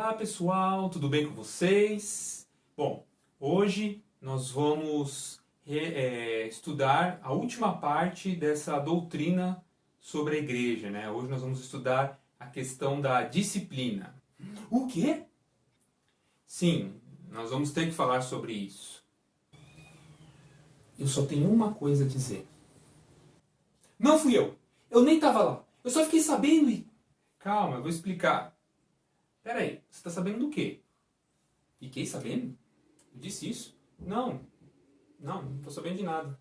Olá pessoal, tudo bem com vocês? Bom, hoje nós vamos estudar a última parte dessa doutrina sobre a igreja, né? Hoje nós vamos estudar a questão da disciplina. O quê? Sim, nós vamos ter que falar sobre isso. Eu só tenho uma coisa a dizer. Não fui eu! Eu nem estava lá! Eu só fiquei sabendo e... Calma, eu vou explicar. Peraí, você está sabendo do quê? Fiquei sabendo? Eu disse isso? Não estou sabendo de nada.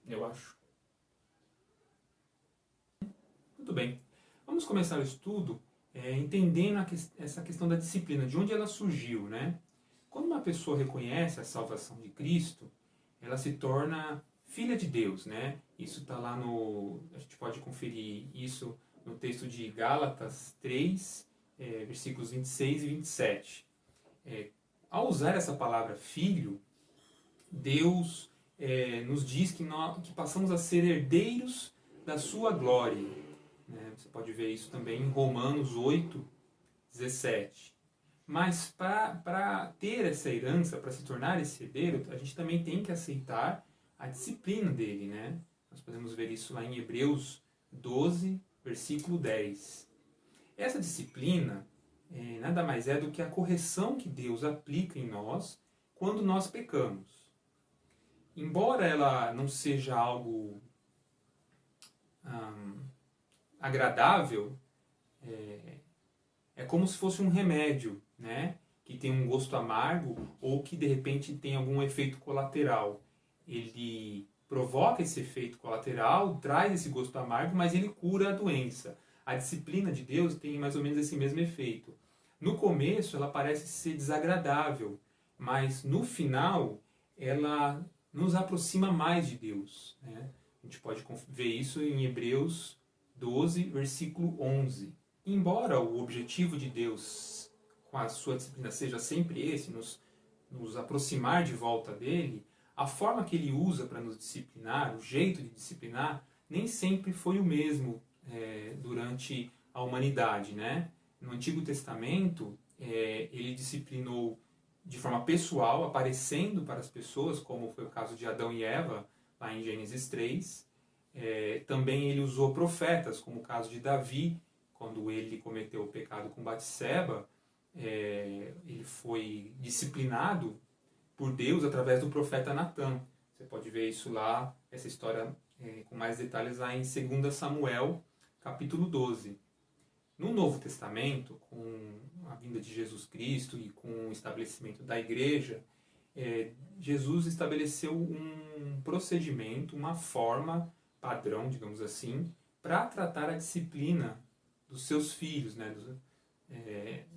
Eu acho. Tudo bem. Vamos começar o estudo entendendo essa questão da disciplina, de onde ela surgiu, né? Quando uma pessoa reconhece a salvação de Cristo, ela se torna filha de Deus, né? Isso está lá no... A gente pode conferir isso no texto de Gálatas 3, versículos 26 e 27. Ao usar essa palavra filho, Deus nos diz que passamos a ser herdeiros da sua glória. Né? Você pode ver isso também em Romanos 8, 17. Mas para ter essa herança, para se tornar esse herdeiro, a gente também tem que aceitar a disciplina dele. Né? Nós podemos ver isso lá em Hebreus 12, versículo 10. Essa disciplina nada mais é do que a correção que Deus aplica em nós quando nós pecamos. Embora ela não seja algo agradável, é como se fosse um remédio, né? Que tem um gosto amargo ou que de repente tem algum efeito colateral. Ele provoca esse efeito colateral, traz esse gosto amargo, mas ele cura a doença. A disciplina de Deus tem mais ou menos esse mesmo efeito. No começo ela parece ser desagradável, mas no final ela nos aproxima mais de Deus. Né? A gente pode ver isso em Hebreus 12, versículo 11. Embora o objetivo de Deus com a sua disciplina seja sempre esse, nos aproximar de volta dele, a forma que ele usa para nos disciplinar, o jeito de disciplinar, nem sempre foi o mesmo durante a humanidade. Né? No Antigo Testamento, ele disciplinou de forma pessoal, aparecendo para as pessoas, como foi o caso de Adão e Eva, lá em Gênesis 3. Também ele usou profetas, como o caso de Davi, quando ele cometeu o pecado com Batseba, ele foi disciplinado por Deus através do profeta Natã. Você pode ver isso lá, essa história com mais detalhes lá em 2 Samuel, capítulo 12. No Novo Testamento, com a vinda de Jesus Cristo e com o estabelecimento da igreja, Jesus estabeleceu um procedimento, uma forma padrão, digamos assim, para tratar a disciplina dos seus filhos, né,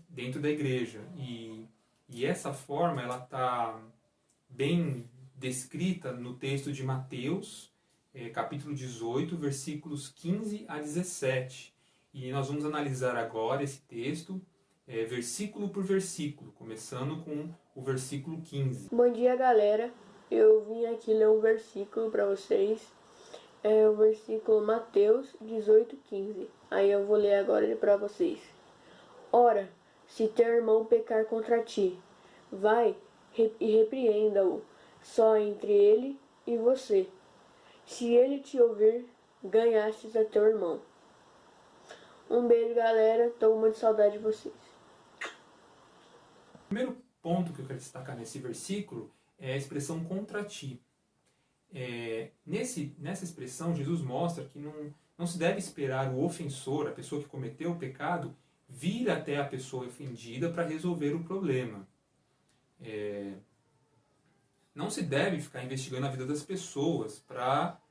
dentro da igreja. E essa forma ela está bem descrita no texto de Mateus, capítulo 18, versículos 15 a 17. E nós vamos analisar agora esse texto, versículo por versículo, começando com o versículo 15. Bom dia, galera. Eu vim aqui ler um versículo para vocês. É o versículo Mateus 18, 15. Aí eu vou ler agora ele para vocês. Ora, se teu irmão pecar contra ti, vai e repreenda-o, só entre ele e você. Se ele te ouvir, ganhastes a teu irmão. Um beijo, galera. Tô com muita saudade de vocês. O primeiro ponto que eu quero destacar nesse versículo é a expressão contra ti. Nessa expressão, Jesus mostra que não se deve esperar o ofensor, a pessoa que cometeu o pecado, vir até a pessoa ofendida para resolver o problema. Não se deve ficar investigando a vida das pessoas para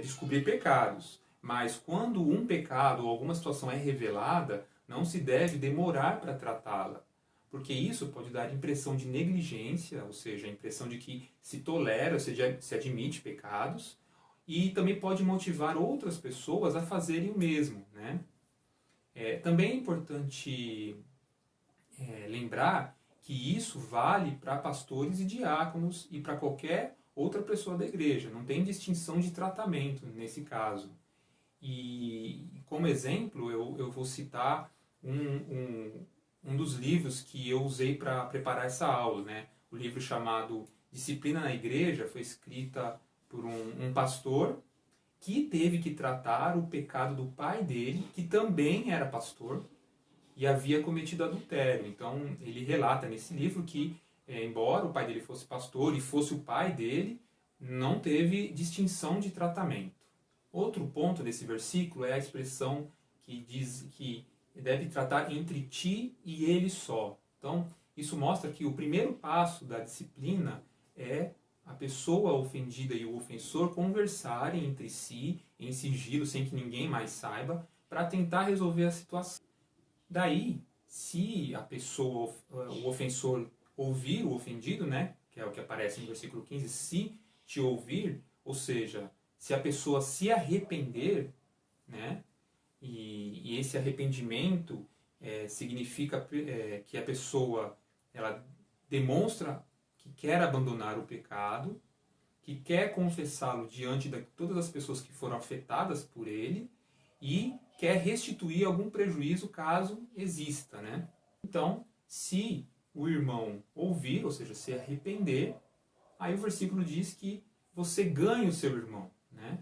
descobrir pecados. Mas quando um pecado ou alguma situação é revelada, não se deve demorar para tratá-la. Porque isso pode dar impressão de negligência, ou seja, a impressão de que se tolera, se admite pecados, e também pode motivar outras pessoas a fazerem o mesmo. Né? Também é importante lembrar que isso vale para pastores e diáconos e para qualquer outra pessoa da igreja. Não tem distinção de tratamento nesse caso. E como exemplo, eu vou citar um dos livros que eu usei para preparar essa aula, né? O livro chamado Disciplina na Igreja foi escrita por um pastor que teve que tratar o pecado do pai dele, que também era pastor e havia cometido adultério. Então, ele relata nesse livro que, embora o pai dele fosse pastor e fosse o pai dele, não teve distinção de tratamento. Outro ponto desse versículo é a expressão que diz que deve tratar entre ti e ele só. Então, isso mostra que o primeiro passo da disciplina é a pessoa ofendida e o ofensor conversarem entre si, em sigilo, sem que ninguém mais saiba, para tentar resolver a situação. Daí, se a pessoa, o ofensor, ouvir o ofendido, né, que é o que aparece no versículo 15, se te ouvir, ou seja, se a pessoa se arrepender, né, e esse arrependimento significa que a pessoa ela demonstra que quer abandonar o pecado, que quer confessá-lo diante de todas as pessoas que foram afetadas por ele e quer restituir algum prejuízo caso exista, né? Então, se o irmão ouvir, ou seja, se arrepender, aí o versículo diz que você ganha o seu irmão, né?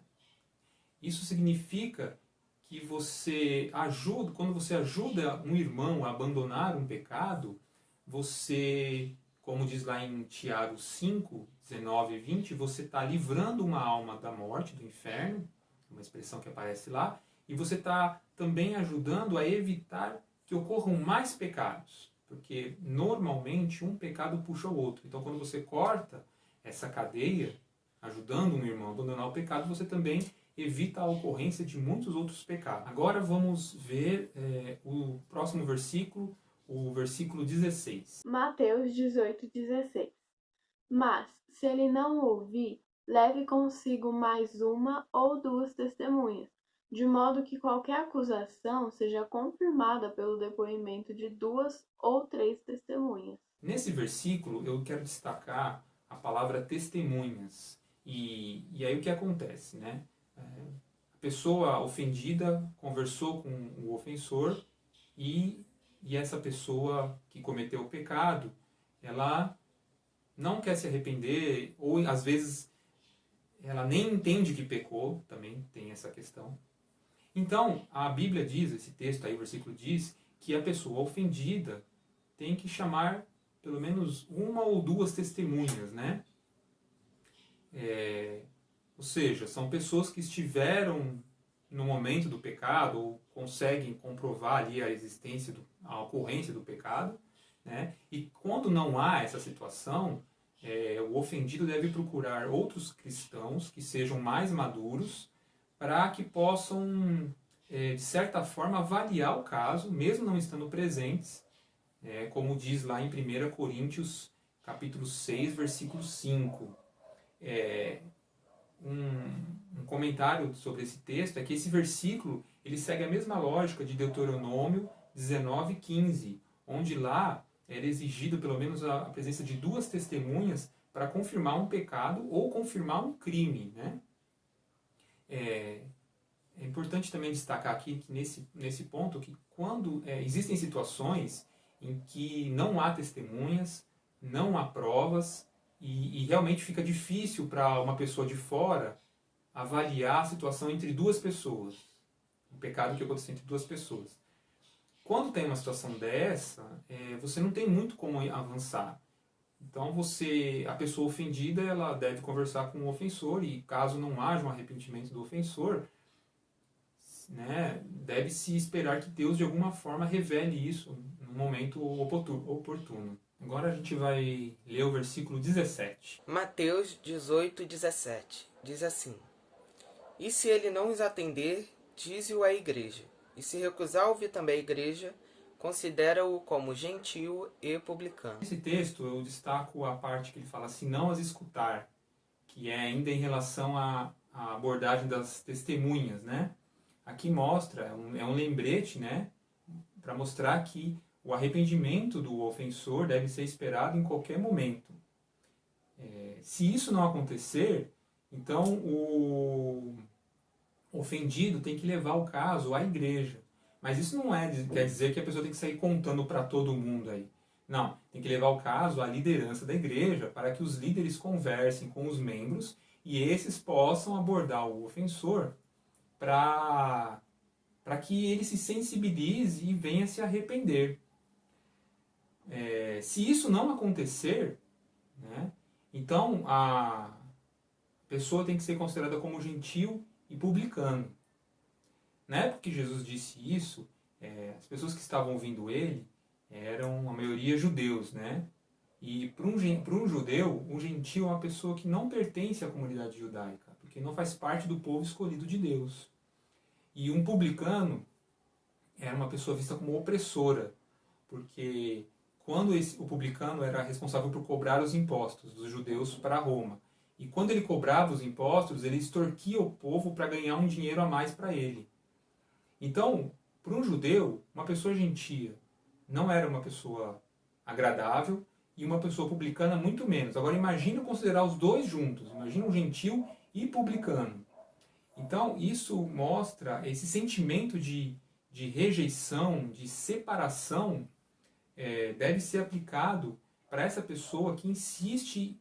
Isso significa que você ajuda, quando você ajuda um irmão a abandonar um pecado, você, como diz lá em Tiago 5, 19 e 20, você está livrando uma alma da morte, do inferno, uma expressão que aparece lá, e você está também ajudando a evitar que ocorram mais pecados, porque normalmente um pecado puxa o outro. Então, quando você corta essa cadeia, ajudando um irmão a abandonar o pecado, você também evita a ocorrência de muitos outros pecados. Agora vamos ver o próximo versículo, o versículo 16. Mateus 18:16. Mas, se ele não ouvir, leve consigo mais uma ou duas testemunhas, de modo que qualquer acusação seja confirmada pelo depoimento de 2 ou 3 testemunhas. Nesse versículo eu quero destacar a palavra testemunhas. E aí o que acontece, né? A pessoa ofendida conversou com o ofensor e essa pessoa que cometeu o pecado, ela não quer se arrepender, ou às vezes ela nem entende que pecou, também tem essa questão. Então, a Bíblia diz, esse texto aí, o versículo diz, que a pessoa ofendida tem que chamar pelo menos uma ou duas testemunhas, né? Ou seja, são pessoas que estiveram no momento do pecado ou conseguem comprovar ali a existência, a ocorrência do pecado, né? E quando não há essa situação, o ofendido deve procurar outros cristãos que sejam mais maduros para que possam, de certa forma, avaliar o caso, mesmo não estando presentes, como diz lá em 1 Coríntios, capítulo 6, versículo 5. Um comentário sobre esse texto é que esse versículo ele segue a mesma lógica de Deuteronômio 19:15, onde lá era exigido pelo menos a presença de duas testemunhas para confirmar um pecado ou confirmar um crime, né? É importante também destacar aqui que nesse ponto que quando existem situações em que não há testemunhas, não há provas e realmente fica difícil para uma pessoa de fora avaliar a situação entre duas pessoas, o pecado que aconteceu entre duas pessoas. Quando tem uma situação dessa, você não tem muito como avançar. Então a pessoa ofendida, ela deve conversar com o ofensor e caso não haja um arrependimento do ofensor, né, deve-se esperar que Deus de alguma forma revele isso no momento oportuno. Agora a gente vai ler o versículo 17. Mateus 18:17 diz assim: E se ele não os atender, dize-o à igreja. E se recusar ouvir também a igreja, considera-o como gentio e publicano. Nesse texto eu destaco a parte que ele fala se não as escutar, que é ainda em relação à abordagem das testemunhas, né? Aqui mostra, é um lembrete, né? Para mostrar que o arrependimento do ofensor deve ser esperado em qualquer momento. Se isso não acontecer, então o ofendido tem que levar o caso à igreja. Mas isso não quer dizer que a pessoa tem que sair contando para todo mundo aí. Não, tem que levar o caso à liderança da igreja para que os líderes conversem com os membros e esses possam abordar o ofensor para que ele se sensibilize e venha se arrepender. Se isso não acontecer, né, então a pessoa tem que ser considerada como gentil e publicano. Na época que Jesus disse isso, as pessoas que estavam ouvindo ele eram a maioria judeus, né? E para um judeu, um gentil é uma pessoa que não pertence à comunidade judaica, porque não faz parte do povo escolhido de Deus. E um publicano era uma pessoa vista como opressora, porque quando o publicano era responsável por cobrar os impostos dos judeus para Roma. E quando ele cobrava os impostos, ele extorquia o povo para ganhar um dinheiro a mais para ele. Então, para um judeu, uma pessoa gentia não era uma pessoa agradável e uma pessoa publicana muito menos. Agora imagina considerar os dois juntos, imagina um gentil e publicano. Então isso mostra esse sentimento de rejeição, de separação, deve ser aplicado para essa pessoa que insiste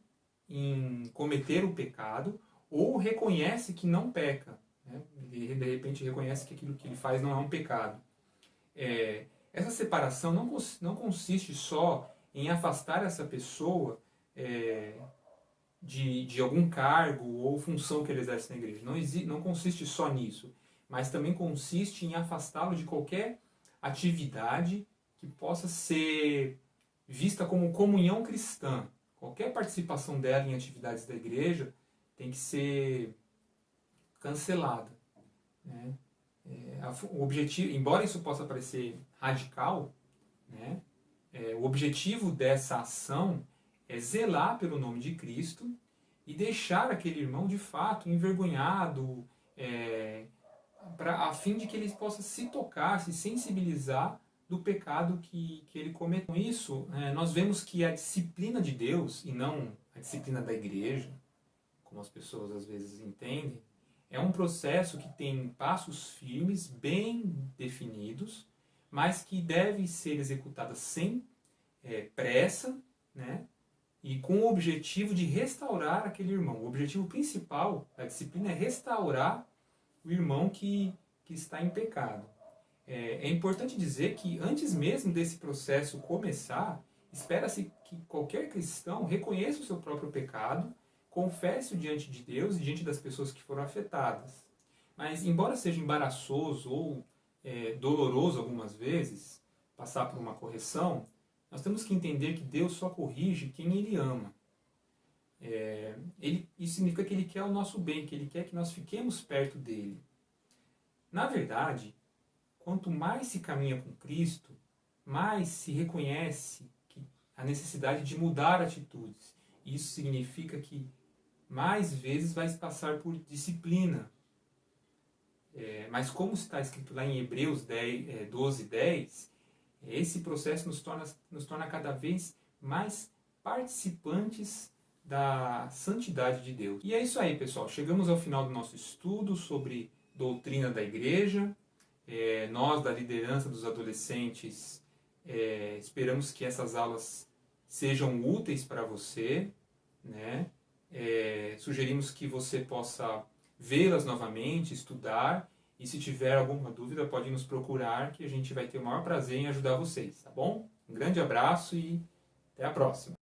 em cometer o pecado ou reconhece que não peca. Né? Ele de repente reconhece que aquilo que ele faz não é um pecado. Essa separação não consiste só em afastar essa pessoa de algum cargo ou função que ele exerce na igreja. Não consiste só nisso, mas também consiste em afastá-lo de qualquer atividade que possa ser vista como comunhão cristã. Qualquer participação dela em atividades da igreja tem que ser cancelada. Né? O objetivo, embora isso possa parecer radical, né? O objetivo dessa ação é zelar pelo nome de Cristo e deixar aquele irmão de fato envergonhado, a fim de que ele possa se tocar, se sensibilizar do pecado que ele cometeu. Com isso, nós vemos que a disciplina de Deus, e não a disciplina da igreja, como as pessoas às vezes entendem, é um processo que tem passos firmes, bem definidos, mas que deve ser executada sem pressa, né? E com o objetivo de restaurar aquele irmão. O objetivo principal da disciplina é restaurar o irmão que está em pecado. É importante dizer que antes mesmo desse processo começar, espera-se que qualquer cristão reconheça o seu próprio pecado, confesse-o diante de Deus e diante das pessoas que foram afetadas. Mas, embora seja embaraçoso ou doloroso algumas vezes passar por uma correção, nós temos que entender que Deus só corrige quem Ele ama. Isso significa que Ele quer o nosso bem, que Ele quer que nós fiquemos perto dEle. Na verdade, quanto mais se caminha com Cristo, mais se reconhece a necessidade de mudar atitudes. Isso significa que mais vezes vai passar por disciplina. Mas como está escrito lá em Hebreus 12:10, esse processo nos torna cada vez mais participantes da santidade de Deus. E é isso aí, pessoal. Chegamos ao final do nosso estudo sobre doutrina da igreja. Nós, da liderança dos adolescentes, esperamos que essas aulas sejam úteis para você, né? Sugerimos que você possa vê-las novamente, estudar, e se tiver alguma dúvida pode nos procurar, que a gente vai ter o maior prazer em ajudar vocês, tá bom? Um grande abraço e até a próxima!